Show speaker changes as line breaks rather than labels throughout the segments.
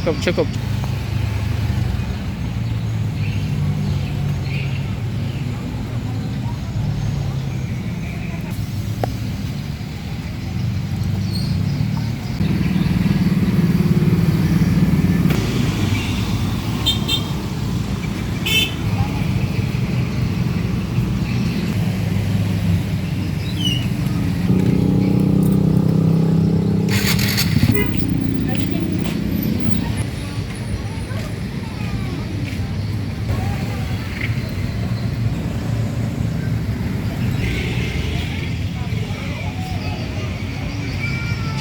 Cukup, cukup.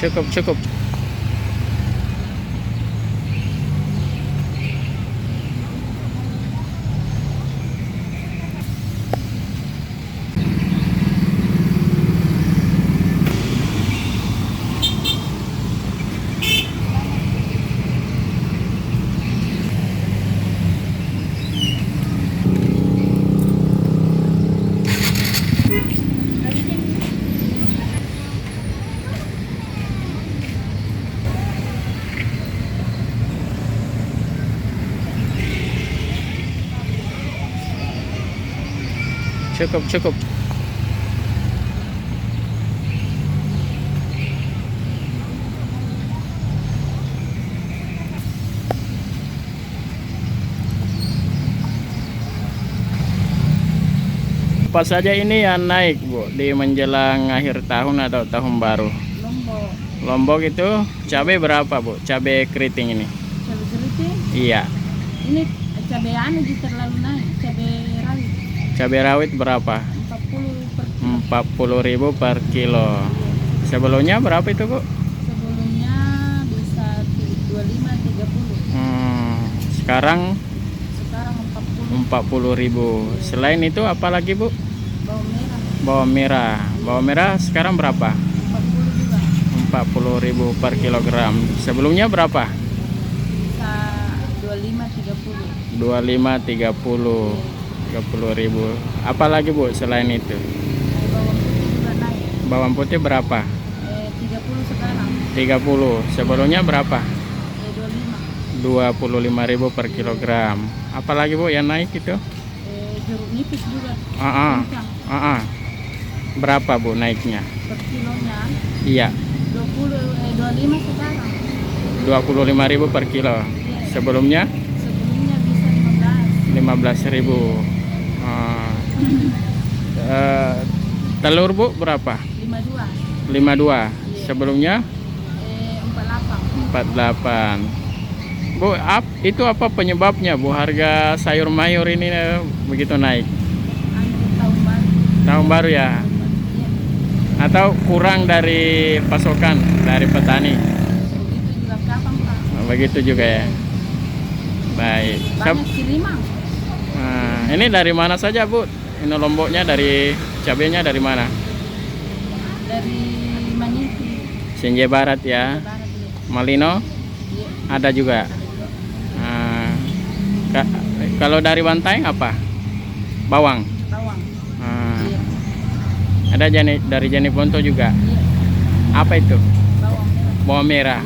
Cukup, cukup. Cukup, cukup. Apa saja ini yang naik, Bu, di menjelang akhir tahun atau tahun baru?
Lombok.
Lombok itu cabai berapa, Bu? Cabai keriting ini?
Cabai keriting?
Iya.
Ini cabai anu terlalu naik. Cabai rawit.
Cabai rawit berapa?
40 per kilo.
40.000 per kilo. Sebelumnya berapa itu, Bu?
Sebelumnya bisa 25-30.
Sekarang
Sekarang
40.000. Selain itu apa lagi, Bu?
bawang merah.
Bawang merah. Bawang merah sekarang berapa?
40 juga.
40.000 per kilogram. Sebelumnya berapa?
Bisa 25-30.
25, 30.000. Apa lagi, Bu, selain itu?
Bawang putih juga naik.
Bawang putih berapa?
30 sekarang.
30. Sebelumnya berapa?
25.
25.000 per kilogram. Apa lagi, Bu, yang naik itu?
Jeruk nipis juga.
Kencang. Berapa, Bu, naiknya?
Per kilonya
Iya,
25 sekarang.
25.000 per kilo. Sebelumnya
Sebelumnya bisa 15.
15.000. Telur, Bu, berapa?
52.
52. Sebelumnya
48.
48. Bu, itu apa penyebabnya, Bu, harga sayur mayur ini begitu naik?
Tahun baru.
Tahun baru ya?
Iya.
Atau kurang dari pasokan dari petani?
Begitu juga kapan, Pak?
Begitu juga ya. Baik.
Banyak kiriman.
Ini dari mana saja, Bu? Ini lomboknya, dari cabenya dari mana?
Dari Maniti.
Sinjai Barat ya.
Barat ya.
Malino
Iya.
ada juga. Kalau dari Bantaeng apa? Bawang.
Bawang.
Ah,
Iya.
ada dari Jani Ponto juga.
Iya.
Apa itu?
Bawang merah.
Bawang merah.